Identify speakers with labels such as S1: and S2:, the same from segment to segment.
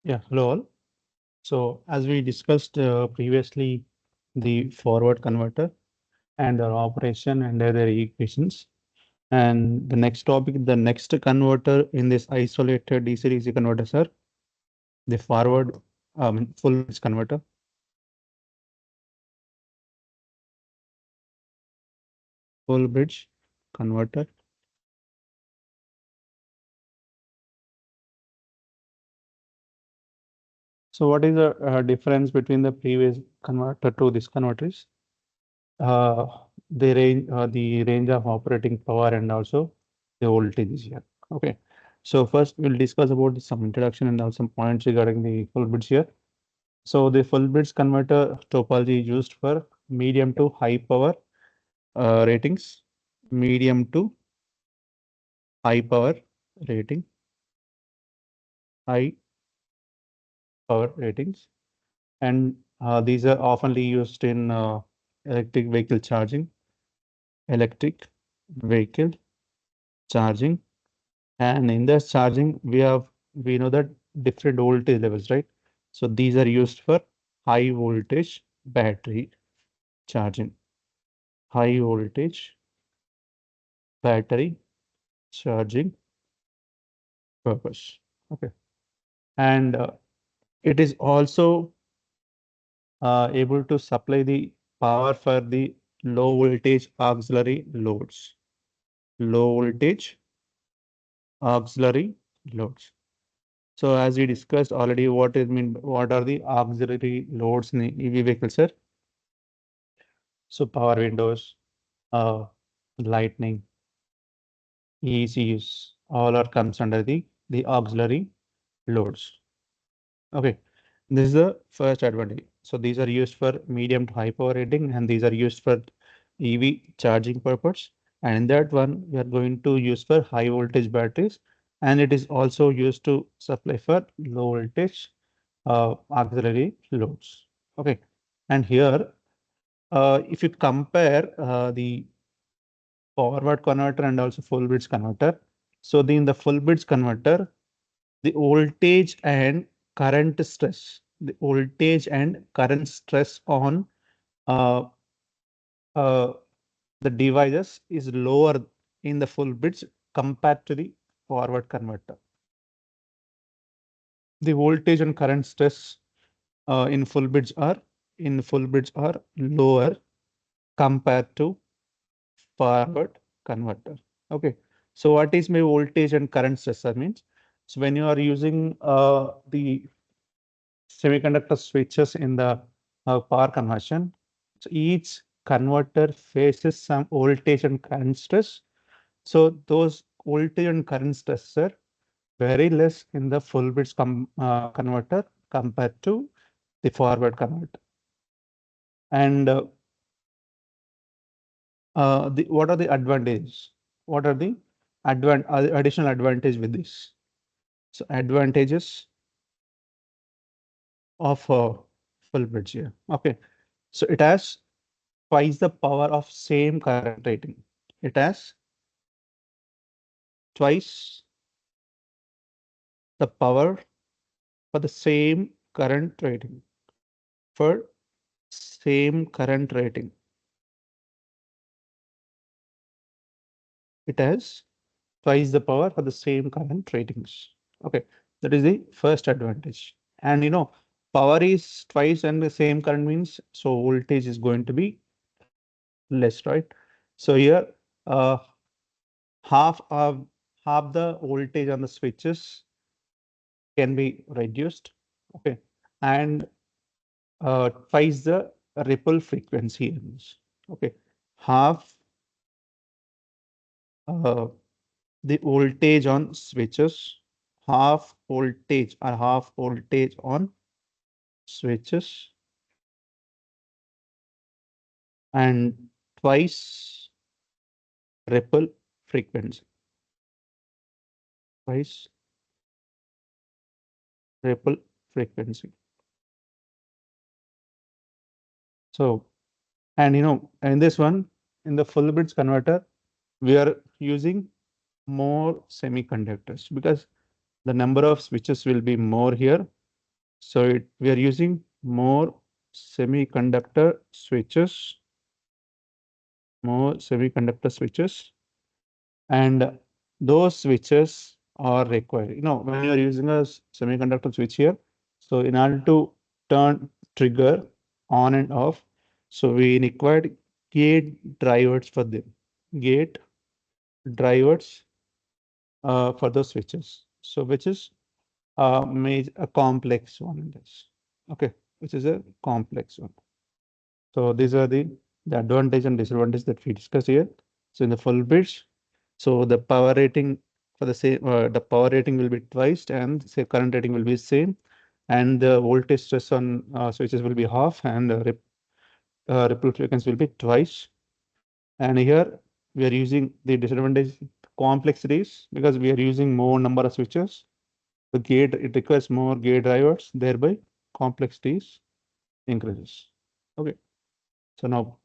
S1: Yeah, hello all. So as we discussed previously, the forward converter and their operation and their equations. And the next topic, the next converter in this isolated DC-DC converters are the forward full bridge converter. Full bridge converter. So what is the difference between the previous converter to this converter is uh, the range of operating power and also the voltage is here. Okay. So first we'll discuss about some introduction and also some points regarding the full bridge here. So the full bridge converter topology is used for medium to high power ratings, medium to high power rating, high power ratings, and these are oftenly used in electric vehicle charging, electric vehicle charging. And in this charging, we know that different voltage levels, right? So these are used for high voltage battery charging, high voltage battery charging purpose. Okay. And it is also able to supply the power for the low voltage auxiliary loads, low voltage auxiliary loads. So as we discussed already, what are the auxiliary loads in the EV vehicles, sir? So power windows, uh, lightning, ECUs, all are comes under the auxiliary loads. Okay, this is the first advantage. So these are used for medium to high power rating, and these are used for EV charging purpose. And in that one, we are going to use for high voltage batteries, and it is also used to supply for low voltage auxiliary loads. Okay, and here, if you compare the forward converter and also full bridge converter. So in the full bridge converter, the voltage and current stress on uh, uh, the devices is lower in the full bridge compared to the forward converter. The voltage and current stress in full bridge are lower compared to forward converter. Okay. So what is my voltage and current stressor means? So when you are using the semiconductor switches in the power conversion, so each converter faces some voltage and current stress. So those voltage and current stress are very less in the full bridge converter compared to the forward converter. And what are the advantages? What are the additional advantage with this? So advantages of full bridge here. Okay, so it has twice the power of same current rating. It has twice the power for the same current rating. For same current rating, it has twice the power for the same current ratings. Okay, that is the first advantage. And power is twice and the same current means so voltage is going to be less, right? So here, uh, half of half the voltage on the switches can be reduced. Okay, and twice the ripple frequency is. Okay, half uh, the voltage on switches, half voltage on switches, and twice ripple frequency, twice ripple frequency. So, and in this one, in the full bridge converter, we are using more semiconductors because the number of switches will be more here So we are using more semiconductor switches, and those switches are required. When you are using a semiconductor switch here, so in order to turn trigger on and off, so we required gate drivers for them. Gate drivers for those switches. So which is a complex one in this. Okay, which is a complex one. So these are the advantage and disadvantage that we discuss here. So in the full bridge, so the power rating for the power rating will be twice, and say current rating will be same, and the voltage stress on switches will be half, and ripple frequency will be twice. And here we are using the disadvantage complexities because we are using more number of switches. The gate, it requires more gate drivers, thereby complexities increases. Okay, so now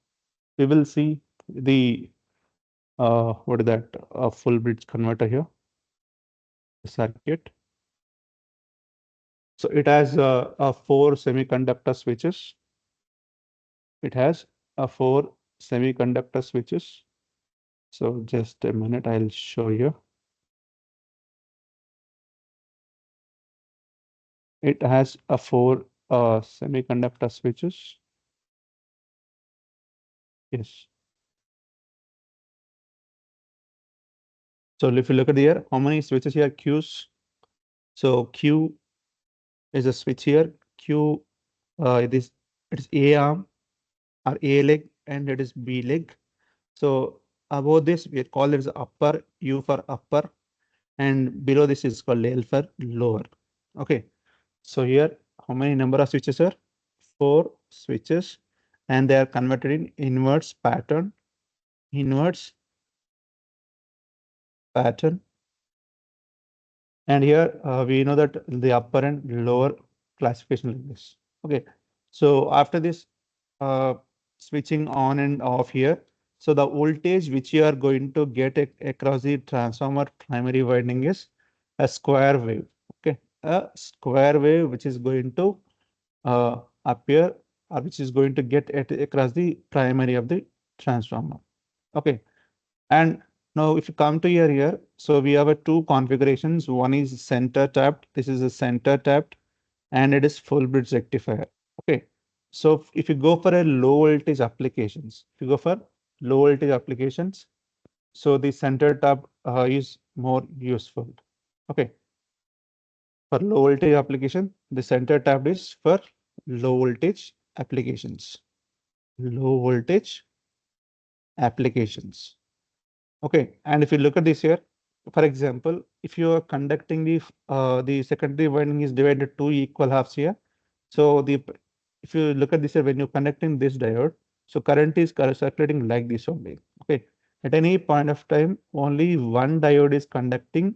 S1: we will see the what is that, a full bridge converter here, the circuit. So it has four semiconductor switches. It has four semiconductor switches. So just a minute, I'll show you. It has a four semiconductor switches. Yes. So if you look at here, how many switches here? Qs. So Q is a switch here. Q, it is A arm or A leg, and it is B leg. So above this, we call it as upper, U for upper, and below this is called L for lower. Okay. So here, how many number of switches are? Four switches, and they are converted in inverse pattern. Inverse pattern. And here we know that the upper and lower classification like this. Okay. So after this uh, switching on and off here, so the voltage which you are going to get across the transformer primary winding is a square wave. Okay. A square wave which is going to appear, or which is going to get across the primary of the transformer. Okay. And now if you come to here, so we have a two configurations. One is center tapped. This is a center tapped, and it is full bridge rectifier. Okay. So if you go for a low voltage applications, so the center tap is more useful. Okay. For low voltage application, the center tap is for low voltage applications. Low voltage applications. Okay, and if you look at this here, for example, if you are conducting the secondary winding is divided two equal halves here. So if you look at this here, when you're conducting this diode, so current is circulating like this only. Okay, at any point of time, only one diode is conducting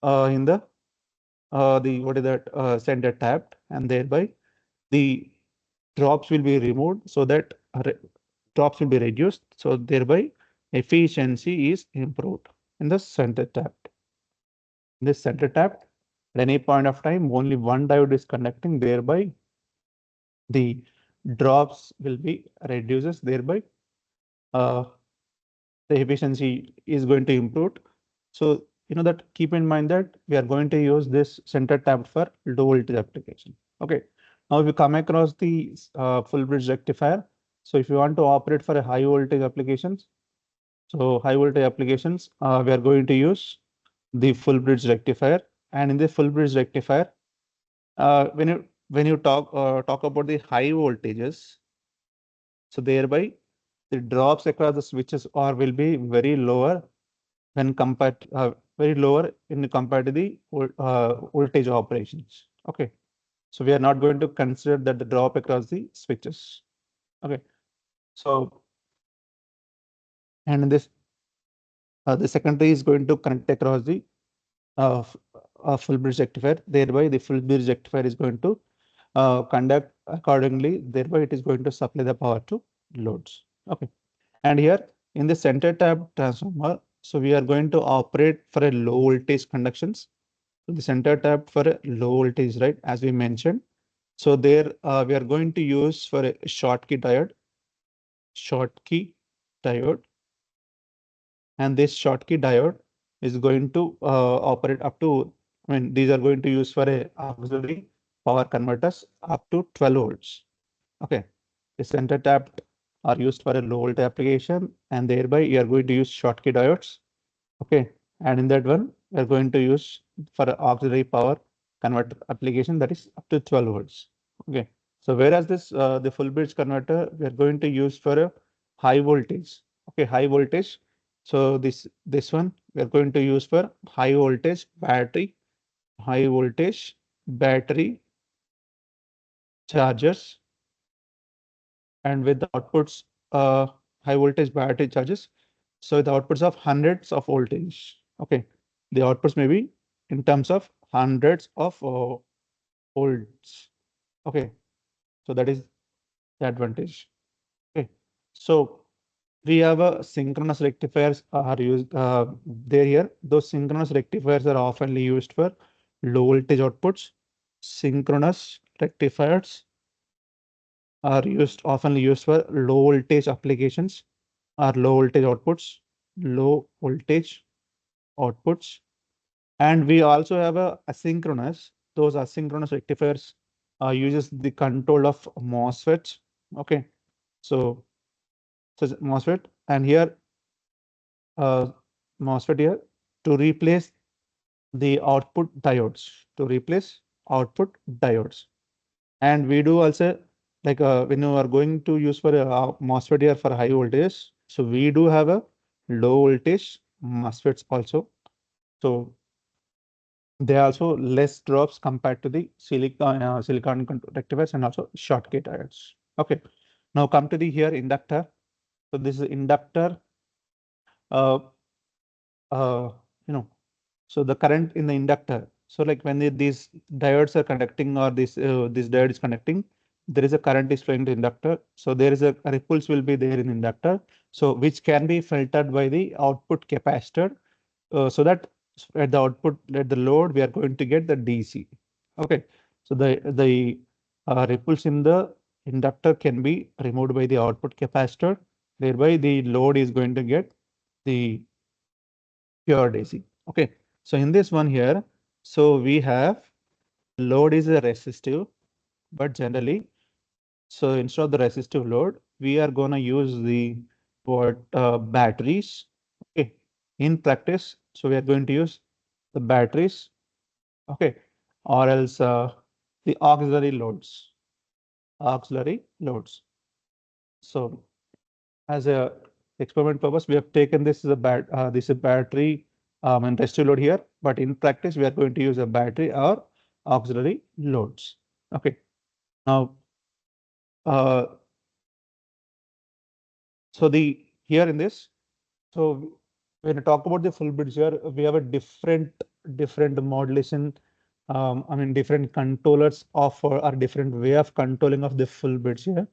S1: in the what is that center tapped, and thereby the drops will be removed so that drops will be reduced. So thereby efficiency is improved in the center tap. In this center tap, at any point of time, only one diode is conducting, thereby the drops will be reduces, thereby uh, the efficiency is going to improve. So that keep in mind that we are going to use this center tap for low voltage application. Okay. Now if you come across the full bridge rectifier, so if you want to operate for a high voltage applications, so high voltage applications, we are going to use the full bridge rectifier. And in the full bridge rectifier, when you talk about the high voltages, so thereby the drops across the switches or will be very lower when compared very lower in compared to the voltage operations. Okay, so we are not going to consider that the drop across the switches. Okay, so and in this the secondary is going to connect across the full bridge rectifier. Thereby, the full bridge rectifier is going to conduct accordingly. Thereby, it is going to supply the power to loads. Okay, and here in the center tap transformer, so we are going to operate for a low voltage conductions. So the center tap for a low voltage, right? As we mentioned. So there we are going to use for a Schottky diode, and this Schottky diode is going to operate up to, I mean, these are going to use for a auxiliary power converters up to 12 volts. Okay, the center tapped are used for a low voltage application, and thereby you are going to use Schottky diodes. Okay, and in that one, we are going to use for a auxiliary power converter application, that is up to 12 volts. Okay, so whereas this the full bridge converter we are going to use for a high voltage. Okay, high voltage. So this one we are going to use for high voltage battery chargers, and with the outputs high voltage battery charges. So the outputs of hundreds of voltage. Okay, the outputs may be in terms of hundreds of volts. Okay, so that is the advantage. Okay, so we have a synchronous rectifiers are used there here. Those synchronous rectifiers are often used for low voltage outputs. Synchronous rectifiers are often used for low voltage applications or low voltage outputs. And we also have a asynchronous. Those asynchronous rectifiers uses the control of MOSFETs. Okay, so MOSFET, and here uh, MOSFET here to replace the output diodes. To replace output diodes, and we do also, like when you are going to use for a MOSFET here for high voltage, so we do have a low voltage MOSFETs also. So they are also less drops compared to the silicon rectifiers and also Schottky diodes. Okay, now come to the here inductor. So this is inductor. Uh, uh, you know, so the current in the inductor. So like when these diodes are conducting, or this diode is conducting, there is a current is flowing to inductor. So there is a ripples will be there in inductor. So which can be filtered by the output capacitor, so that at the output, at the load, we are going to get the DC. Okay, so the ripples in the inductor can be removed by the output capacitor. Thereby, the load is going to get the pure DC. Okay, so in this one here, so we have load is a resistive, but generally, so instead of the resistive load, we are gonna use the batteries. Okay, in practice, so we are going to use the batteries. Okay, or else the auxiliary loads. So as a experiment purpose, we have taken this as a this is a battery and resistive load here, but in practice, we are going to use a battery or auxiliary loads. Okay, now uh, so the here in this, so when I talk about the full bridge here, we have a different modulation. I mean different controllers of or different way of controlling of the full bridge here.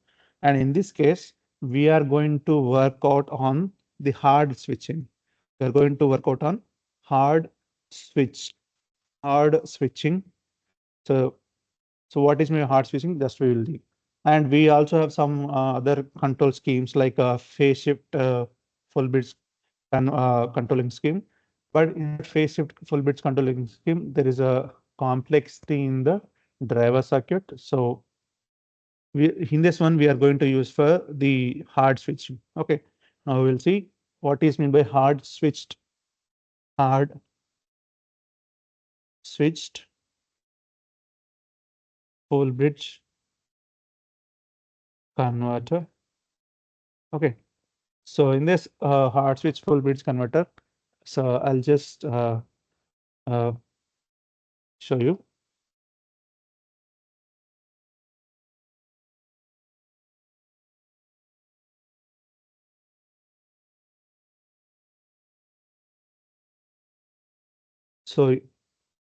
S1: And in this case, we are going to work out on the hard switching. We are going to work out on hard switch, hard switching. So what is my hard switching? Just we will see. And we also have some other control schemes like phase shift full bridge controlling scheme. But in that phase shift full bridge controlling scheme, there is a complexity in the driver circuit. So in this one, we are going to use for the hard switching. Okay. Now we'll see what is meant by hard switched full bridge converter. Okay. So in this hard switch full bridge converter, so I'll just uh, show you. So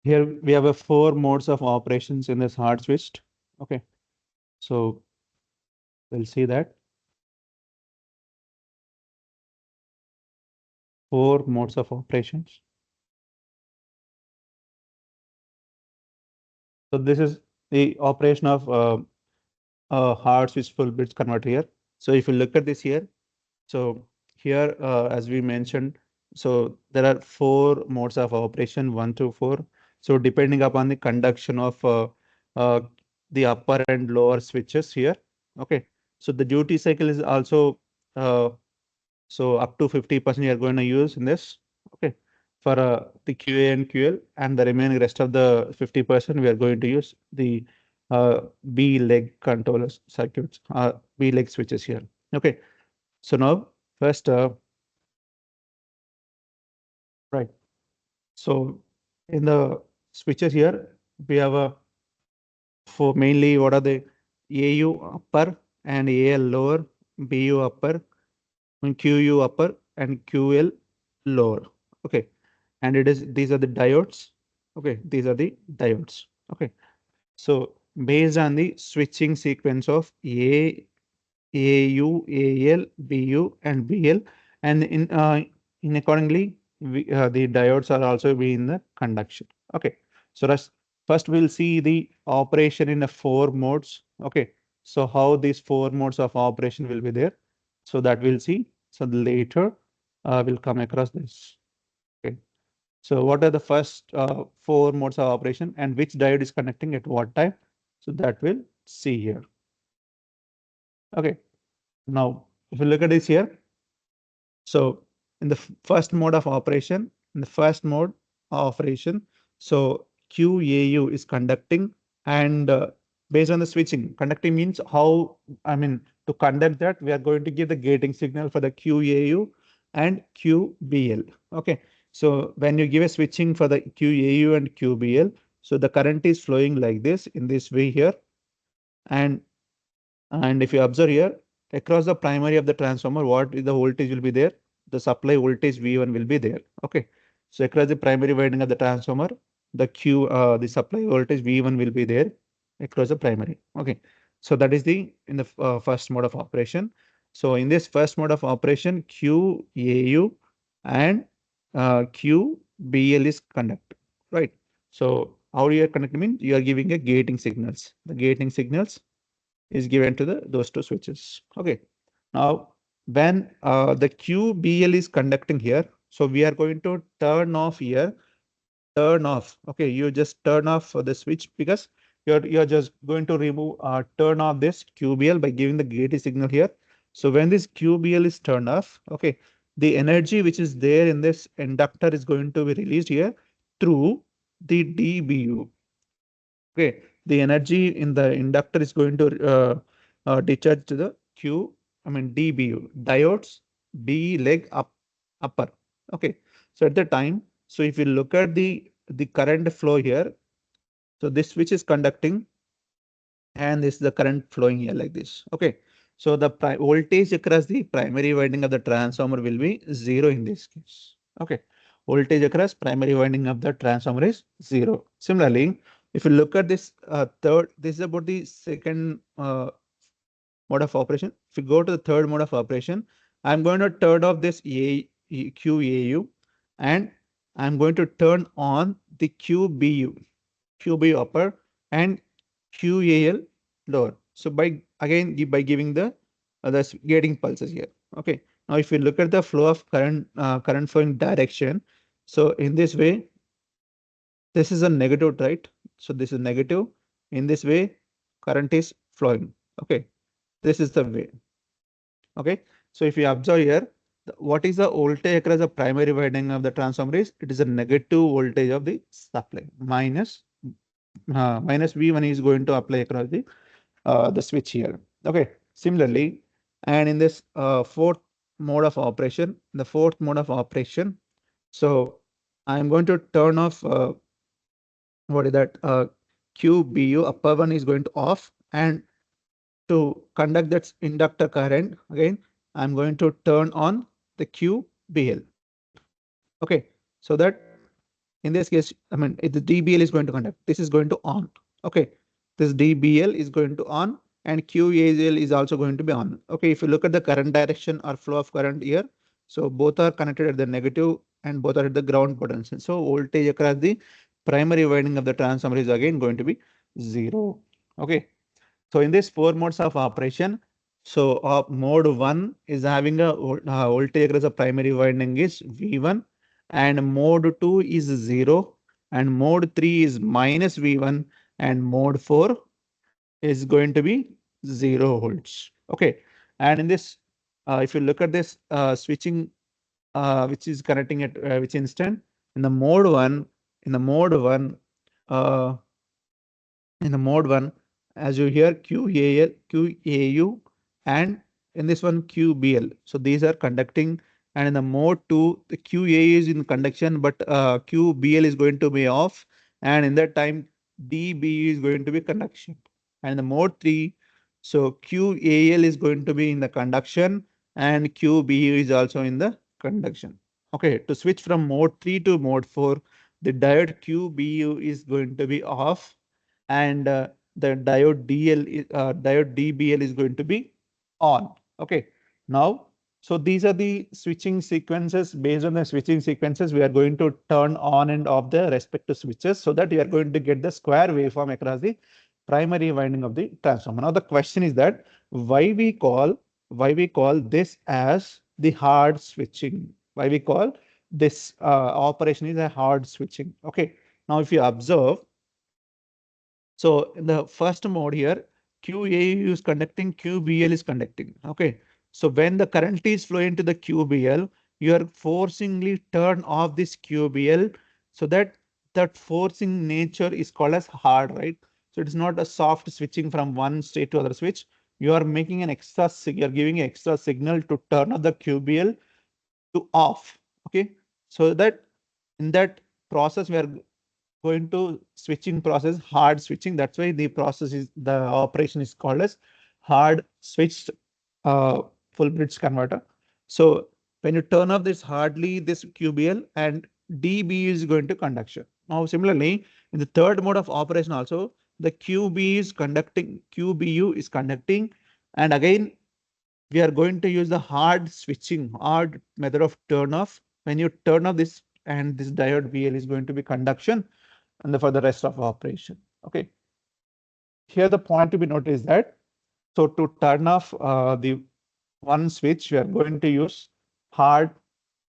S1: here we have a 4 modes of operations in this hard switched. Okay, so we'll see that 4 modes of operations. So this is the operation of hard switch full bridge converter here. So if you look at this here, so here, as we mentioned, so there are four modes of operation, 1 to 4. So depending upon the conduction of uh, the upper and lower switches here. Okay. So the duty cycle is also so up to 50% you are going to use in this. Okay. For the QA and QL, and the remaining rest of the 50% we are going to use the B leg controllers circuits, B leg switches here. Okay. So now first, right. So in the switches here, we have a for mainly what are the AU upper and AL lower, BU upper, and QU upper and QL lower. Okay. And it is these are the diodes. Okay, these are the diodes. Okay. So based on the switching sequence of AU, AL, BU, and BL, and in accordingly, the diodes are also be in the conduction. Okay, so first we'll see the operation in the four modes. Okay, so how these four modes of operation will be there. So that we'll see. So later we'll come across this. Okay, so what are the first four modes of operation and which diode is connecting at what time? So that we'll see here. Okay. Now, if you look at this here, so in the first mode of operation, in the first mode of operation, so QAU is conducting, and based on the switching, conducting means how, I mean, to conduct that, we are going to give the gating signal for the QAU and QBL. Okay. So when you give a switching for the QAU and QBL, so the current is flowing like this in this way here. And if you observe here, across the primary of the transformer, what is the voltage will be there? The supply voltage V1 will be there. Okay. So across the primary winding of the transformer, the supply voltage V1 will be there across the primary. Okay. So that is the in the first mode of operation. So in this first mode of operation, QAU and QBL is conducted, right? So how you are conducting means you are giving a gating signals. The gating signals is given to the those two switches. Okay. Now, when the QBL is conducting here, so we are going to turn off here, turn off. Okay, you just turn off the switch because you're just going to remove turn off this QBL by giving the gate signal here. So when this QBL is turned off, okay, the energy which is there in this inductor is going to be released here through the DBU. Okay, the energy in the inductor is going to discharge to the DBU, diodes B leg upper. Okay, so at the time, so if you look at the current flow here, so this switch is conducting, and this is the current flowing here like this. Okay, so the voltage across the primary winding of the transformer will be zero in this case. Okay, voltage across primary winding of the transformer is zero. Similarly, if you look at this this is about the second mode of operation. If you go to the third mode of operation, I'm going to turn off this QAU, and I'm going to turn on the QBU upper and QAL lower. So by giving the gating pulses here. Okay. Now if you look at the flow of current flowing direction, so in this way, this is a negative, right? So this is negative. In this way, current is flowing. Okay. This is the way. Okay. So if you observe here, what is the voltage across the primary winding of the transformer is? It is a negative voltage of the supply minus V1 is going to apply across the switch here. Okay. Similarly, and in this fourth mode of operation, the fourth mode of operation, so I'm going to turn off what is that QBU upper one is going to off, and to conduct that inductor current again, I'm going to turn on the QBL. Okay, so that in this case, I mean, if the DBL is going to conduct, this is going to on. Okay, this DBL is going to on, and QAL is also going to be on. Okay, if you look at the current direction or flow of current here, so both are connected at the negative and both are at the ground potential. So voltage across the primary winding of the transformer is again going to be 0. Okay. So in this 4 modes of operation, so mode 1 is having a voltage across the primary winding is V1, and mode 2 is 0, and mode 3 is minus V1, and mode 4 is going to be 0 volts. Okay. And in this, if you look at this switching, which is connecting at which instant, in the mode 1, in the mode 1, uh, in the mode 1, as you hear QAL, QAU, and in this one QBL. So these are conducting, and in the mode 2, the QAU is in conduction, but QBL is going to be off, and in that time DBU is going to be conduction. And in the mode 3, so QAL is going to be in the conduction, and QBU is also in the conduction. Okay, to switch from mode 3 to mode 4, the diode QBU is going to be off, and the diode DBL is going to be on. Okay. Now, so these are the switching sequences. Based on the switching sequences, we are going to turn on and off the respective switches so that we are going to get the square waveform across the primary winding of the transformer. Now, the question is that why we call this as the hard switching? Why we call this operation is a hard switching? Okay. Now, if you observe, so in the first mode here, QAU is conducting, QBL is conducting. Okay. So when the current is flowing to the QBL, you are forcingly turn off this QBL, so that that forcing nature is called as hard, right? So it is not a soft switching from one state to other switch. You are making an extra, you are giving an extra signal to turn off the QBL to off. Okay. So that in that process, we are going to switching process, hard switching. That's why the operation is called as hard switched uh, full bridge converter. So when you turn off this hardly this QBL, and DB is going to conduction. Now similarly, in the third mode of operation also, the QB is conducting, QBU is conducting, and again we are going to use the hard switching, hard method of turn off. When you turn off this, and this diode VL is going to be conduction, and for the rest of operation. Okay. Here the point to be noted is that, so to turn off the one switch, we are going to use hard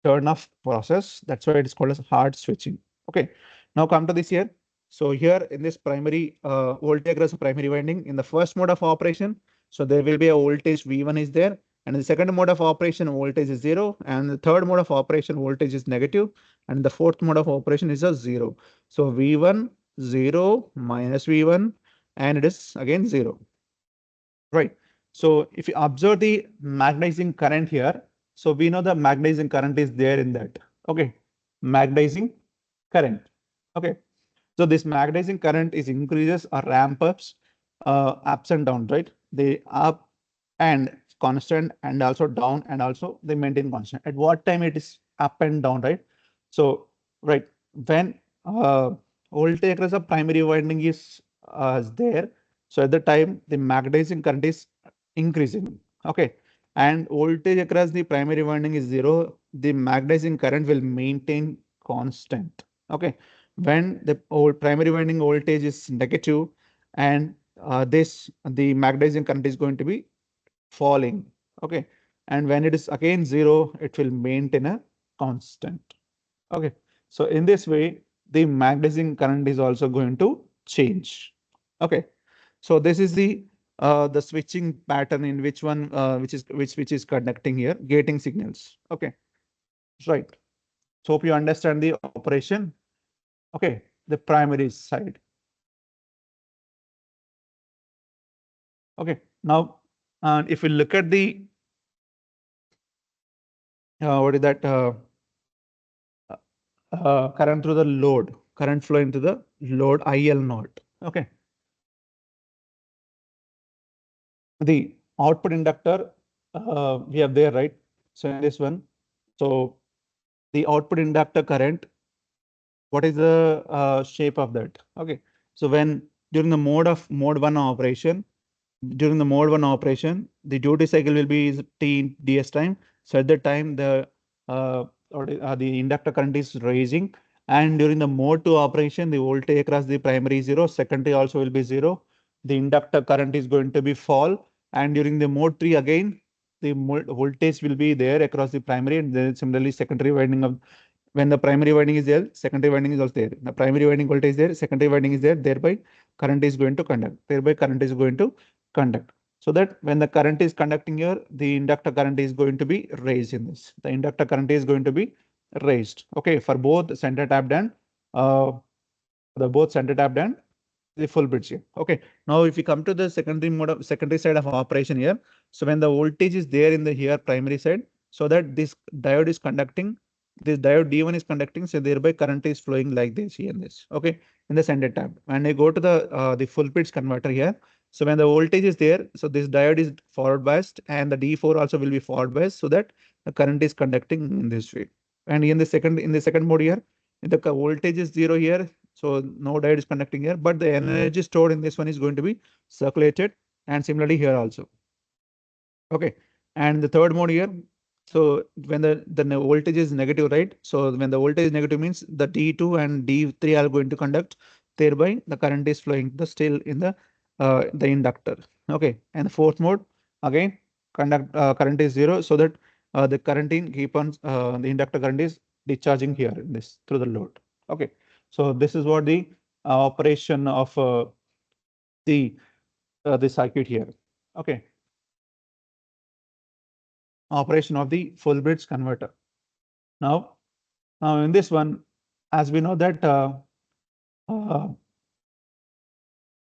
S1: turn off process. That's why it is called as hard switching. Okay. Now come to this here. So here in this primary voltage across primary winding, in the first mode of operation, so there will be a voltage V1 is there, and in the second mode of operation voltage is 0, and the third mode of operation voltage is negative, and the fourth mode of operation is a 0. So V1 0 minus V1, and it is again 0. Right. So if you observe the magnetizing current here, so we know the magnetizing current is there in that. Okay. Magnetizing current. Okay. So this magnetizing current is increases or ramp ups and down, right? They up and constant, and also down, and also they maintain constant. At what time it is up and down, right? So, right, when voltage across the primary winding is there, so at the time the magnetizing current is increasing. Okay. And voltage across the primary winding is 0, the magnetizing current will maintain constant. Okay. When the primary winding voltage is negative, and the magnetizing current is going to be falling. Okay. And when it is again 0, it will maintain a constant. Okay. So in this way, the magnetizing current is also going to change. Okay. So this is the switching pattern in which one which is conducting here, gating signals. Okay. Right. So hope you understand the operation. Okay. The primary side. Okay. Now, if we look at the what is that current through the load, current flow into the load IL naught. Okay. The output inductor we have there, right? So in this one, so the output inductor current, what is the shape of that? Okay. So when during the mode 1 operation, the duty cycle will be T ds time. So at that time, the inductor current is rising, And during the mode 2 operation, the voltage across the primary is 0, secondary also will be 0. The inductor current is going to be fall. And during the mode 3 again, the voltage will be there across the primary, and then similarly secondary winding of, when the primary winding is there, secondary winding is also there. The primary winding voltage is there, secondary winding is there, thereby current is going to conduct. Thereby current is going to conduct. So that when the current is conducting here, the inductor current is going to be raised in this. The inductor current is going to be raised. Okay, for both center tapped and uh, the both center tapped and the full bridge here. Okay, now if we come to the secondary mode of secondary side of operation here, so when the voltage is there in the here primary side, so that this diode is conducting, this diode D1 is conducting, so thereby current is flowing like this here in this. Okay, in the center tap. When I go to the full bridge converter here, so when the voltage is there, so this diode is forward biased and the D4 also will be forward biased, so that the current is conducting in this way. And in the second mode here, the voltage is 0 here, so no diode is conducting here, but the energy stored in this one is going to be circulated, and similarly here also. Okay, and the third mode here, so when the voltage is negative, right? So when the voltage is negative means the D2 and D3 are going to conduct, thereby the current is flowing the still in the inductor. Okay, and the fourth mode again, current is 0, so that the current in keep on the inductor current is discharging here in this through the load. Okay, so this is what the operation of the circuit here. Okay, operation of the full bridge converter. Now, in this one, as we know that uh,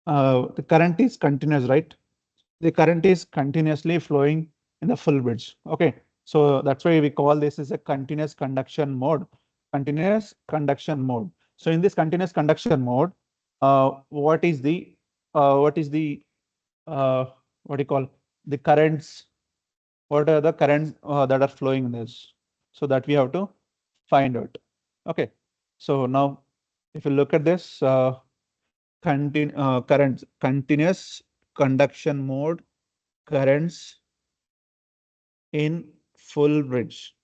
S1: the current is continuous, right? The current is continuously flowing in the full bridge. Okay, so that's why we call this as a continuous conduction mode. Continuous conduction mode. So in this continuous conduction mode, what is the what do you call the currents? What are the currents that are flowing in this? So that we have to find out. Okay, so now if you look at this currents, continuous conduction mode, currents in full bridge.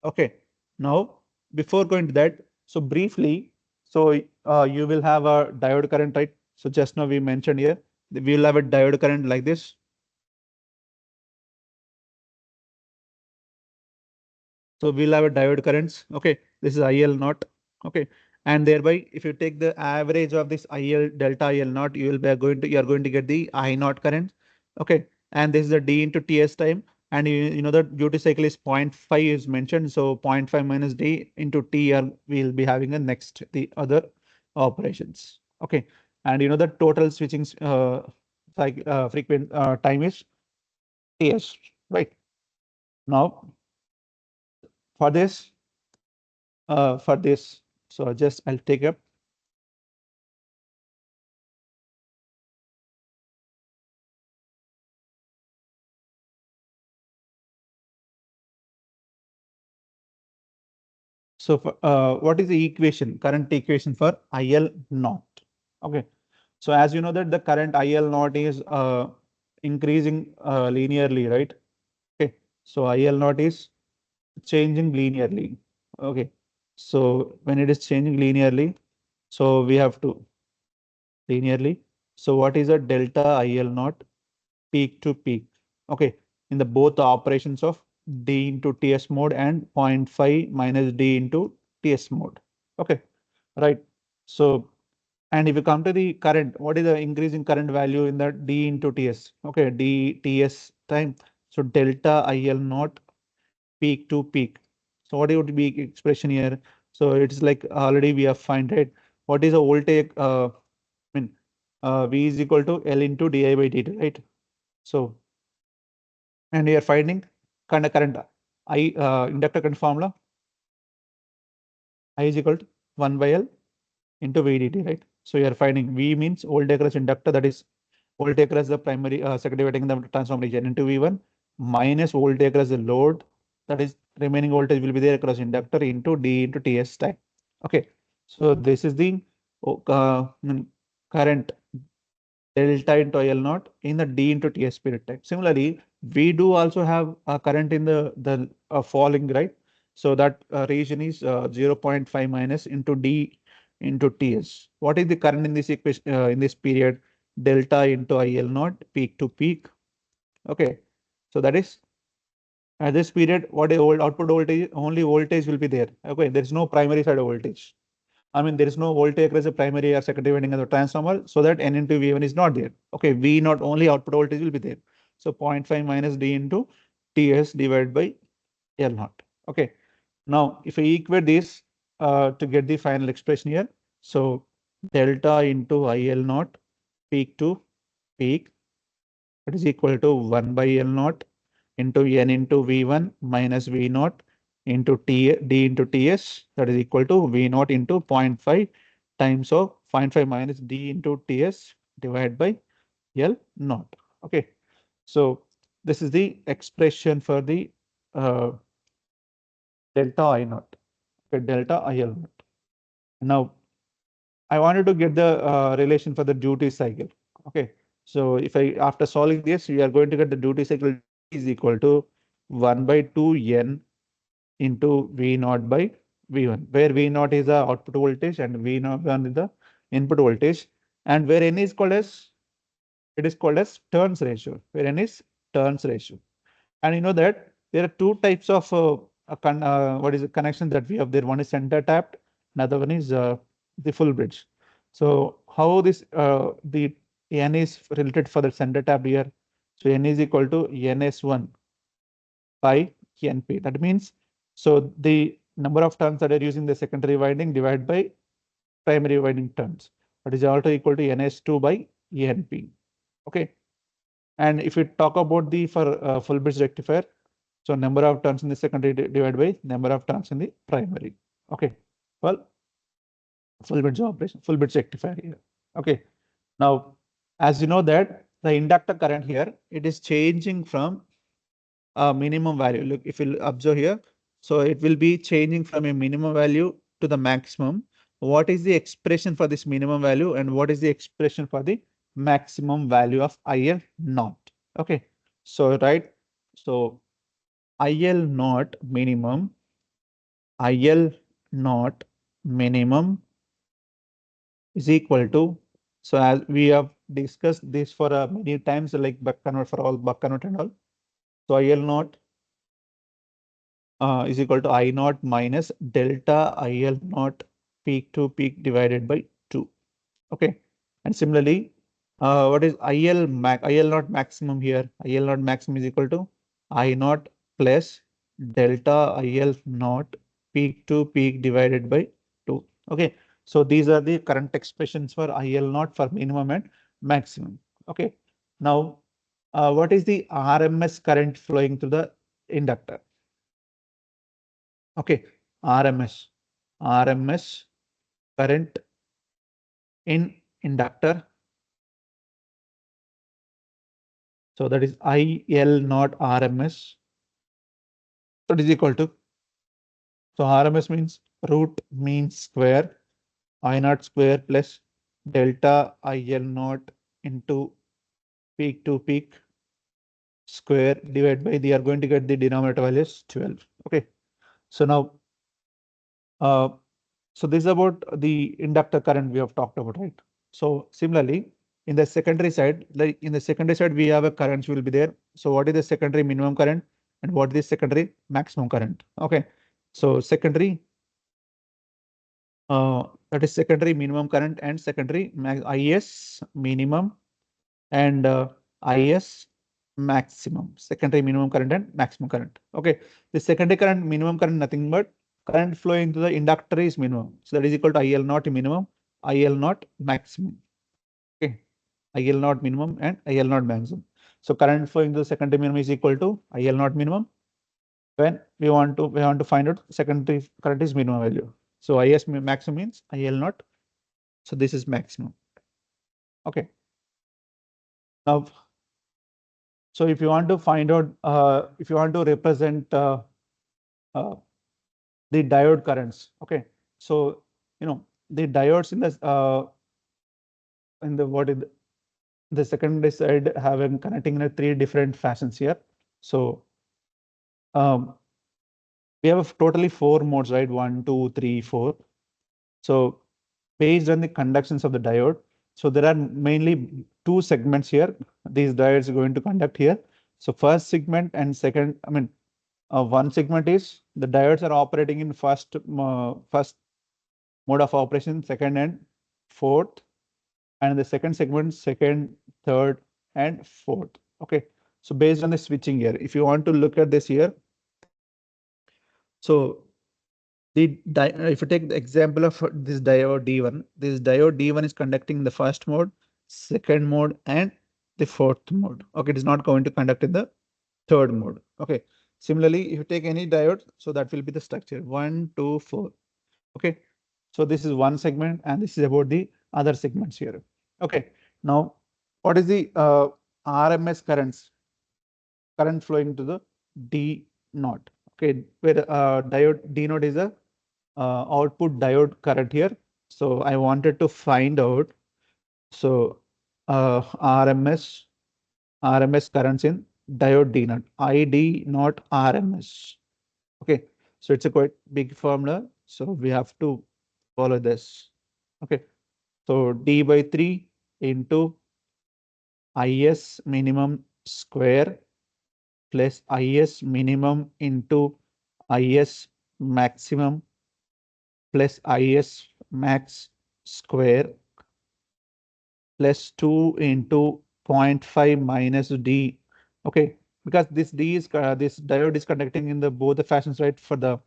S1: Okay, now before going to that, so briefly, so you will have a diode current, right? So just now we mentioned here, we will have a diode current like this. So we'll have a diode currents. Okay, this is IL naught. Okay, and thereby if you take the average of this IL delta IL naught, you are going to get the I naught current. Okay, and this is the D into TS time. And you know that duty cycle is 0.5 is mentioned. So 0.5 minus D into T we'll be having a next the other operations. Okay, and you know the total switching frequent time is TS, right? Now for this so just I'll take up. So what is the equation, current equation for IL naught? Okay, so as you know that the current IL naught is increasing linearly, right? Okay, so IL naught is changing linearly. Okay, so when it is changing linearly, so we have to linearly. So what is a delta IL naught peak to peak? Okay, in the both the operations of D into TS mode and 0.5 minus D into TS mode. Okay, right. So, and if you come to the current, what is the increasing current value in the D into TS? Okay, D TS time. So delta IL naught peak to peak. So what would be expression here? So it's like already we have find it. What is the voltage? I mean, V is equal to L into di by dt, right? So, and we are finding current I inductor current formula I is equal to 1 by L into VDT, right? So you are finding V means voltage across inductor, that is voltage across the primary secondary winding in the transformer region, into V1 minus voltage across the load, that is remaining voltage will be there across inductor, into D into TS time. Okay, so this is the current delta into IL naught in the D into TS period time. Similarly, we do also have a current in the falling, right? So that region is 0.5 minus into D into Ts. What is the current in this equation in this period? Delta into IL naught peak to peak. Okay, so that is at this period, what a old output voltage, only voltage will be there. Okay, there is no primary side voltage. I mean, there is no voltage across the primary or secondary winding of the transformer, so that N into V1 is not there. Okay, V not only output voltage will be there. So 0.5 minus D into Ts divided by L naught. Okay, now if I equate this to get the final expression here, so delta into IL naught peak to peak, that is equal to 1 by L naught into N into V1 minus V naught into D into Ts, that is equal to V naught into 0.5 times of 0.5 minus D into Ts divided by L naught. Okay, so this is the expression for the delta I naught, okay, delta IL naught. Now, I wanted to get the relation for the duty cycle. Okay, so if I after solving this, we are going to get the duty cycle is equal to 1 by 2 N into V naught by V1, where V naught is the output voltage and V naught is the input voltage, and where N is called as it is called as turns ratio, where N is turns ratio. And you know that there are two types of what is the connection that we have there. One is center tapped, another one is the full bridge. So how this the N is related for the center tapped here. So N is equal to NS1 by NP. That means so the number of turns that are using the secondary winding divided by primary winding turns. That is also equal to NS2 by NP. Okay. And if we talk about the for full bridge rectifier, so number of turns in the secondary divided by number of turns in the primary. Okay. Well, full bridge operation, full bridge rectifier here. Okay. Now, as you know that the inductor current here, it is changing from a minimum value. Look, if you observe here, so it will be changing from a minimum value to the maximum. What is the expression for this minimum value and what is the expression for the maximum value of IL naught? Okay. So, right. So, IL naught minimum, IL naught minimum is equal to, so as we have discussed this for many times, like buck convert for all, buck convert and all. So IL naught is equal to I naught minus delta IL naught peak to peak divided by 2. Okay. And similarly, what is IL naught maximum here? IL naught maximum is equal to I naught plus delta IL naught peak to peak divided by 2. Okay. So these are the current expressions for IL naught for minimum and maximum. Okay. Now, what is the RMS current flowing through the inductor? Okay. RMS current in inductor. So that is IL naught RMS. That is equal to, so RMS means root mean square I naught square plus delta IL naught into peak to peak square divided by, they are going to get the denominator value is 12. Okay. So now, uh, so this is about the inductor current we have talked about, right? So similarly, in the secondary side, like in the secondary side, we have a current will be there. So what is the secondary minimum current and what is the secondary maximum current? Okay. So secondary, that is secondary minimum current and secondary IS minimum and IS maximum, secondary minimum current and maximum current. Okay. The secondary current minimum current nothing but current flowing to the inductor is minimum. So that is equal to IL naught minimum, IL naught maximum. Okay. IL naught minimum and IL naught maximum. So current flowing to the secondary minimum is equal to IL naught minimum. When we want to find out secondary current is minimum value. So IS maximum means IL naught. So this is maximum. Okay. Now, so if you want to find out, if you want to represent uh, the diode currents, okay. So you know the diodes in the what is the secondary side having connecting in a three different fashions here. So we have totally 4 modes, right? 1, 2, 3, 4. So based on the conductance of the diode, so there are mainly two segments here. These diodes are going to conduct here. So first segment and second, one segment is the diodes are operating in first mode of operation, second and fourth, and the second segment, second, third, and fourth. Okay. So based on the switching here, if you want to look at this here, so if you take the example of this diode D1, this diode D1 is conducting in the first mode, second mode, and the fourth mode. Okay, it is not going to conduct in the third mode. Okay. Similarly, if you take any diode, so that will be the structure 1, 2, 4. Okay. So this is one segment, and this is about the other segments here. Okay. Now, what is the RMS current flowing to the D naught? Okay, where diode D naught is a output diode current here. So I wanted to find out, so RMS currents in diode D naught, ID not RMS. Okay, so it's a quite big formula, so we have to follow this. Okay, so D by 3 into IS minimum square plus IS minimum into IS maximum plus IS max square plus 2 into 0.5 minus D. Okay, because this D is this diode is conducting in the both the fashions, right? For the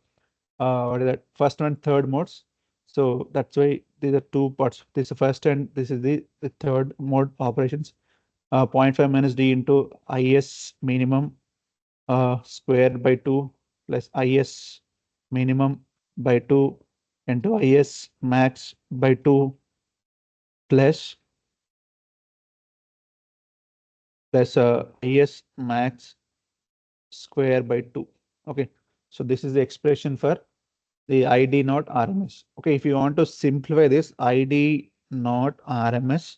S1: what is that, first and third modes. So that's why these are two parts. This is the first and this is the third mode operations. 0.5 minus D into IS minimum squared by 2 plus IS minimum by 2 into IS max by 2 plus IS max square by 2. Okay, so this is the expression for the ID not RMS. Okay, if you want to simplify this, ID not RMS,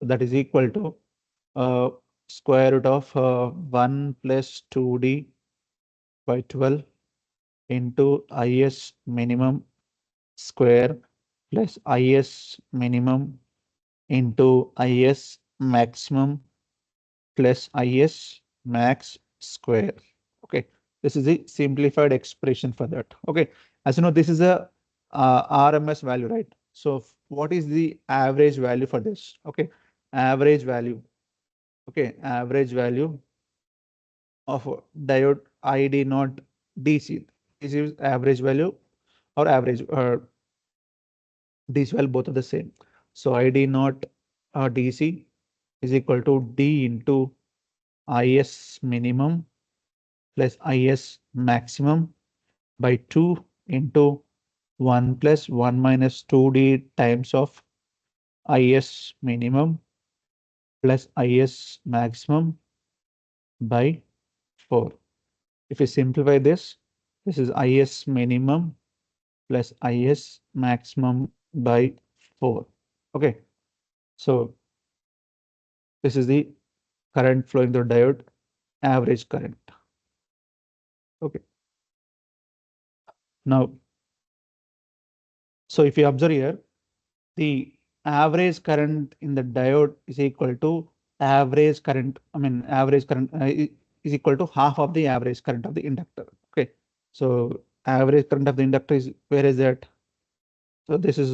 S1: that is equal to square root of 1 plus 2D by 12 into IS minimum square plus IS minimum into IS maximum plus IS max square. Okay, this is the simplified expression for that. Okay, as you know, this is a RMS value, right? So what is the average value for this? Okay, average value. Okay, average value of diode ID not DC. This is average value or average DC value, both are the same. So ID not DC is equal to D into IS minimum plus IS maximum by 2 into 1 plus 1 minus 2D times of IS minimum plus IS maximum by 4. If you simplify this, this is IS minimum plus IS maximum by 4. Okay, so this is the current flowing through diode, average current. Okay, now, so if you observe here, the average current in the diode is equal to average current, average current is equal to half of the average current of the inductor. Okay, so average current of the inductor is, where is that? So this is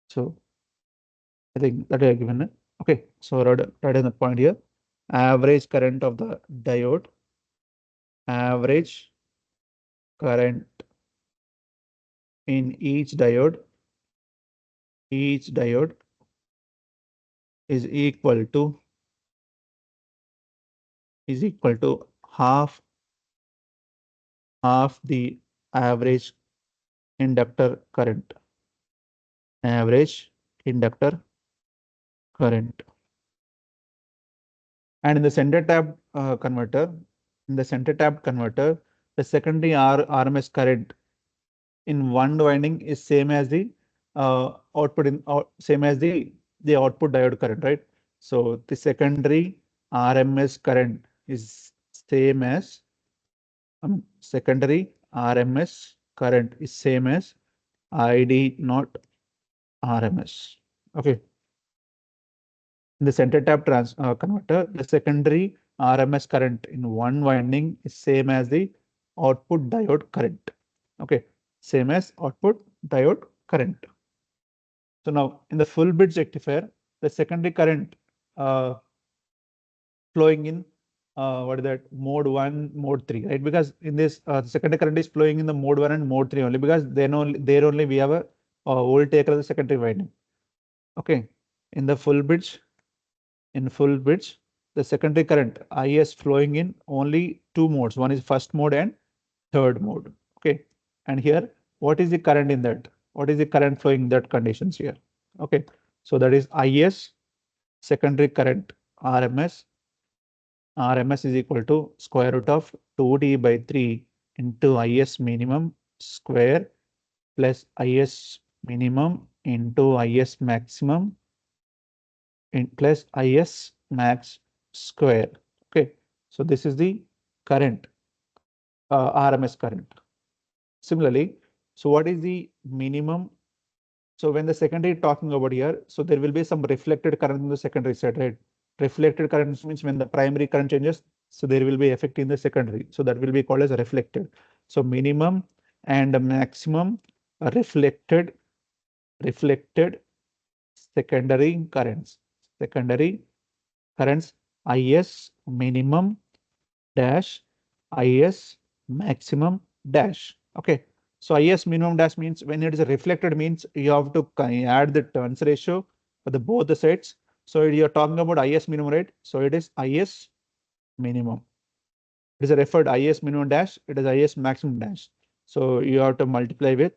S1: so I think that I given it. Okay, so right in the point here, average current of the diode, average current in each diode is equal to half the average inductor current. Average inductor current. And in the center tap converter, the secondary RMS current in one winding is same as the output in same as the output diode current, right? So the secondary RMS current is same as secondary RMS current is same as ID not RMS. Okay. In the center tap converter, the secondary RMS current in one winding is same as the output diode current. Okay, same as output diode current. So now in the full bridge rectifier, the secondary current flowing in what is that, mode 1, mode 3, right? Because in this the secondary current is flowing in the mode 1 and mode 3 only, because then only there only we have a voltage across the secondary winding. Okay, in the full bridge, the secondary current IS flowing in only two modes. One is first mode and third mode. Okay, and here what is the current in that? What is the current flowing in that conditions here? Okay, so that is IS secondary current RMS. RMS is equal to square root of 2D by 3 into IS minimum square plus IS minimum into IS maximum plus IS max square. Okay, so this is the current, RMS current. Similarly, so what is the minimum? So when the secondary talking about here, so there will be some reflected current in the secondary side, right? Reflected current means when the primary current changes, so there will be effect in the secondary. So that will be called as reflected. So minimum and maximum reflected secondary currents. Secondary currents IS minimum dash IS maximum dash. Okay. So IS minimum dash means when it is reflected means you have to add the turns ratio for the both the sides. So you're talking about IS minimum, right? So it is IS minimum. It is a referred IS minimum dash. It is IS maximum dash. So you have to multiply with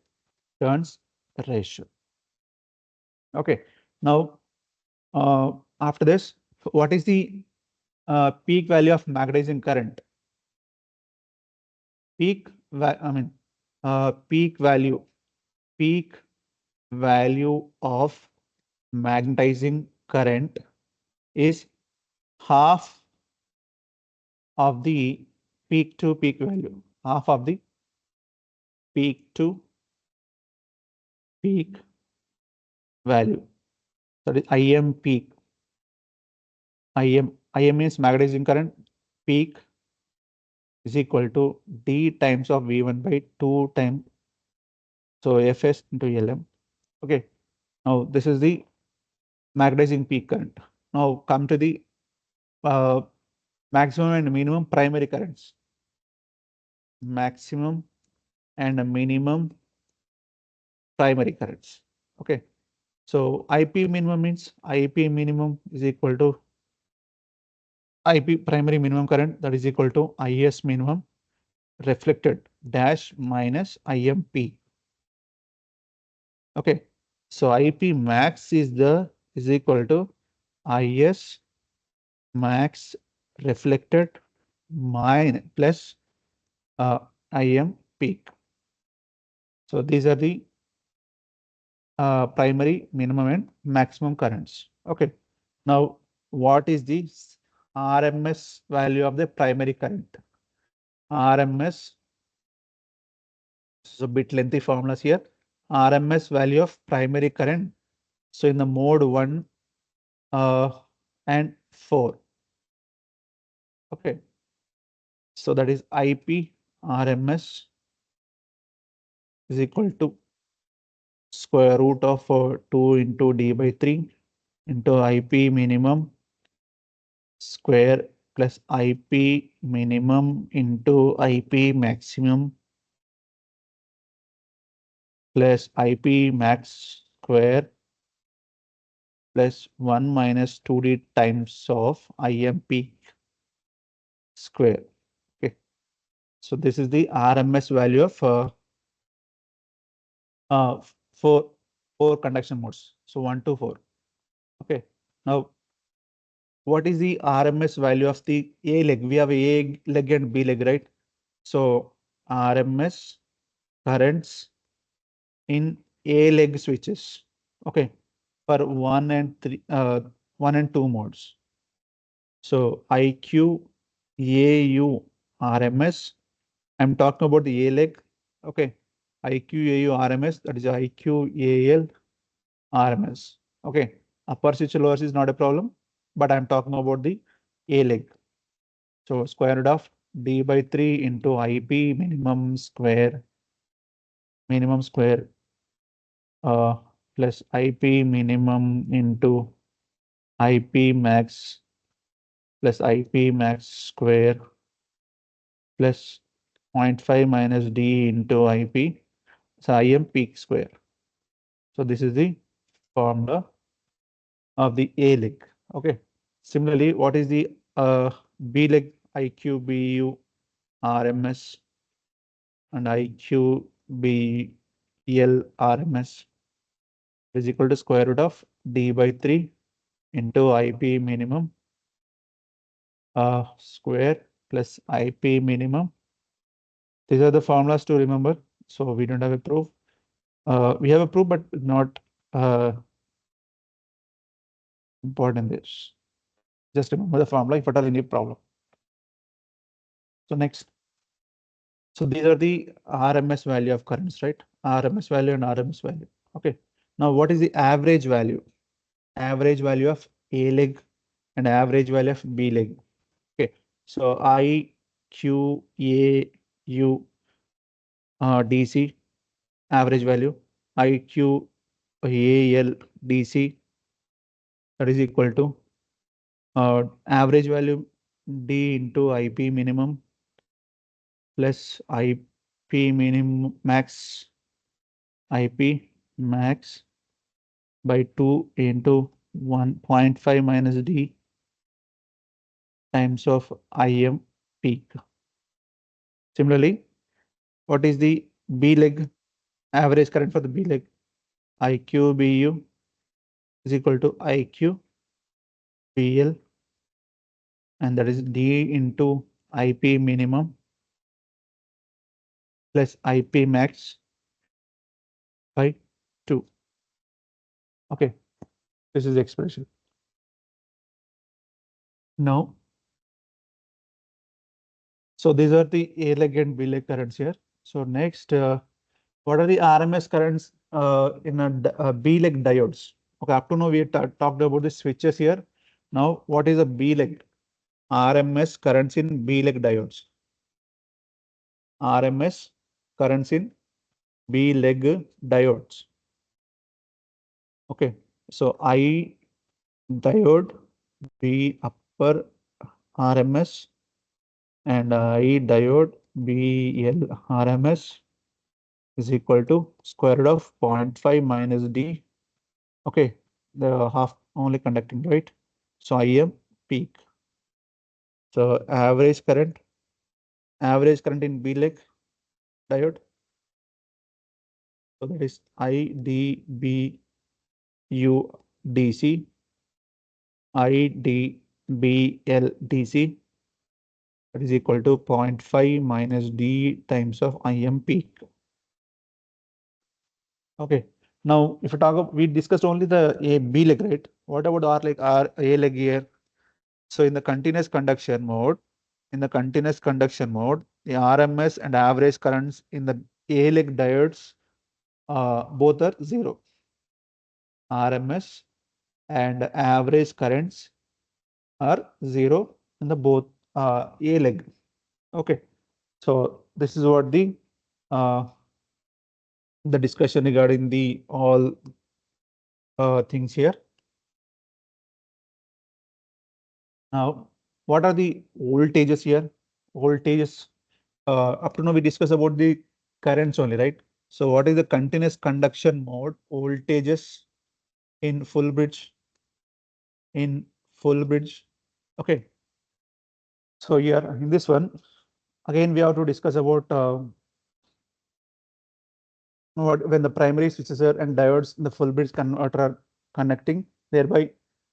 S1: turns ratio. Okay. Now, after this, what is the peak value of magnetizing current? Peak peak value of magnetizing current is half of the peak to peak value, half of the peak to peak value. That is IM peak. IM is magnetizing current. Peak is equal to D times of V1 by 2 times, so Fs into Lm. Okay. Now this is the magnetizing peak current. Now come to the maximum and minimum primary currents. Maximum and minimum primary currents. Okay. So IP minimum means IP minimum is equal to IP primary minimum current, that is equal to IS minimum reflected dash minus IMP. Okay. So IP max is equal to IS max reflected plus IM peak. So these are the primary minimum and maximum currents. Okay. Now, what is the RMS value of the primary current? RMS, so a bit lengthy formulas here. RMS value of primary current. So in the mode 1 and 4. Okay. So that is IP RMS is equal to square root of 2 into D by 3 into IP minimum square plus IP minimum into IP maximum plus IP max square plus 1 minus 2D times of IMP square. Okay. So this is the RMS value of four conduction modes. So 1 to 4. Okay. Now, what is the RMS value of the A leg? We have A leg and B leg, right? So RMS currents in A leg switches. Okay. For 1 and 3, 1 and 2 modes. So IQ, AU, RMS. I'm talking about the A leg. Okay. IQ, AU, RMS. That is IQ, AL, RMS. Okay. Upper switch, lower switch is not a problem, but I'm talking about the A leg. So square root of D by 3 into IP minimum square uh, plus IP minimum into IP max plus IP max square plus 0.5 minus D into IP. So IM peak square. So this is the formula of the A leg. Okay. Similarly, what is the B leg? IQ, BU, RMS and IQ, BL, RMS is equal to square root of D by 3 into IP minimum square plus IP minimum. These are the formulas to remember. So we don't have a proof. We have a proof, but not important this. Just remember the formula if at all any problem. So next. So these are the RMS value of currents, right? RMS value and RMS value. Okay. Now what is the average value? Average value of A leg and average value of B leg. Okay. So I, Q, A, U, DC, average value. I, Q, A, L, DC, that is equal to average value D into IP minimum plus IP minimum max by 2 into 1.5 minus D times of IM peak. Similarly, what is the B leg average current for the B leg? IQ BU is equal to IQ BL, and that is D into IP minimum plus IP max by 2. Okay, this is the expression. Now, so these are the A leg and B leg currents here. So next, what are the RMS currents in a B leg diodes? Okay, up to now we talked about the switches here. Now, what is a B leg? RMS currents in B leg diodes. RMS currents in B leg diodes. Okay, so I diode B upper RMS and I diode BL RMS is equal to square root of 0.5 minus D. Okay, the half only conducting, right? So IM peak. So average current in B leg diode. So that is IDBU DC, IDBL DC. That is equal to 0.5 minus D times of IM peak. Okay. Now, if you talk about, we discussed only the B leg, right? What about R leg, A leg here? So in the continuous conduction mode, the RMS and average currents in the A leg diodes both are 0. RMS and average currents are 0 in the both A leg. Okay. So this is what the discussion regarding the all things here. Now, what are the voltages here? Voltages, up to now we discussed about the currents only, right? So what is the continuous conduction mode voltages in full bridge? Okay. So here in this one, again, we have to discuss about when the primary switches are and diodes in the full bridge converter are connecting, thereby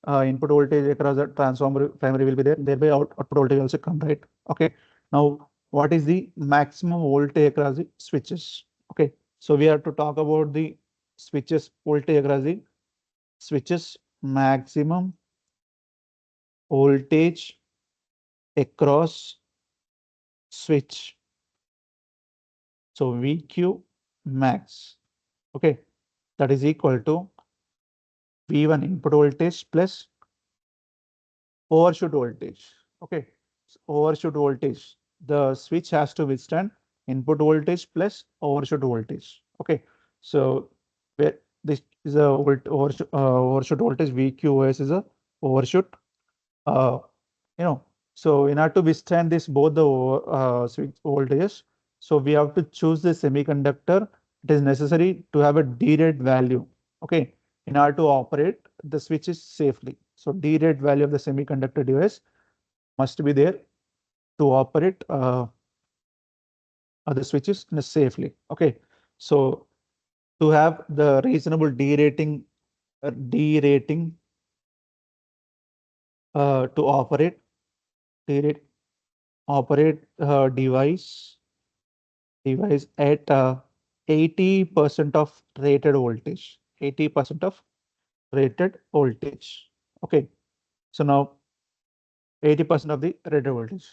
S1: input voltage across the transformer primary will be there, thereby output voltage also come, right? Okay. Now, what is the maximum voltage across the switches? Okay. So we have to talk about the switches voltage across the switches maximum voltage across switch. So VQ max, okay, that is equal to V1 input voltage plus overshoot voltage. Okay, so overshoot voltage. The switch has to withstand input voltage plus overshoot voltage. Okay, so where this is a overshoot voltage, VQOS is a overshoot. Uh, so in order to withstand this both the switch voltages, so we have to choose the semiconductor. It is necessary to have a D-rate value. Okay, in order to operate the switches safely. So D-rate value of the semiconductor device must be there to operate the switches safely. Okay, so to have the reasonable D rating to D-rate operate device at 80% of rated voltage. 80% of rated voltage. Okay, so now 80% of the rated voltage.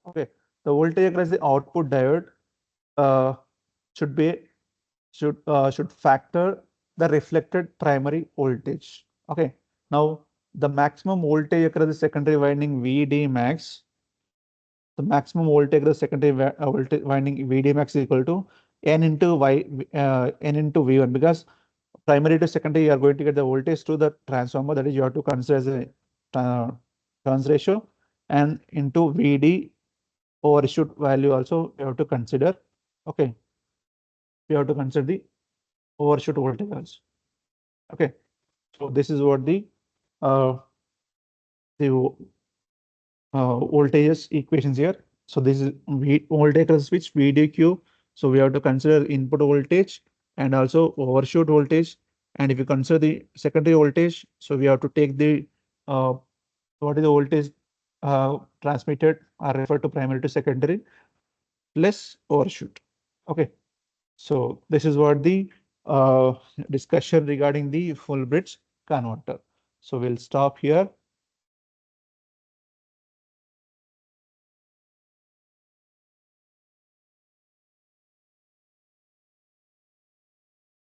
S1: Okay, the voltage across the output diode uh, should be should factor the reflected primary voltage. Okay, now the maximum voltage across the secondary winding VD max, the maximum voltage across the secondary voltage winding VD max is equal to N into N into V1, because primary to secondary you are going to get the voltage to the transformer, that is you have to consider as a turns ratio, and into VD overshoot value also you have to consider. Okay, you have to consider the overshoot voltage also. Okay, so this is what uh, the voltages equations here. So this is voltage across switch VDQ. So we have to consider input voltage and also overshoot voltage. And if you consider the secondary voltage, so we have to take the uh, what is the voltage transmitted or referred to primary to secondary plus overshoot. Okay, so this is what the discussion regarding the full bridge converter. So we'll stop here.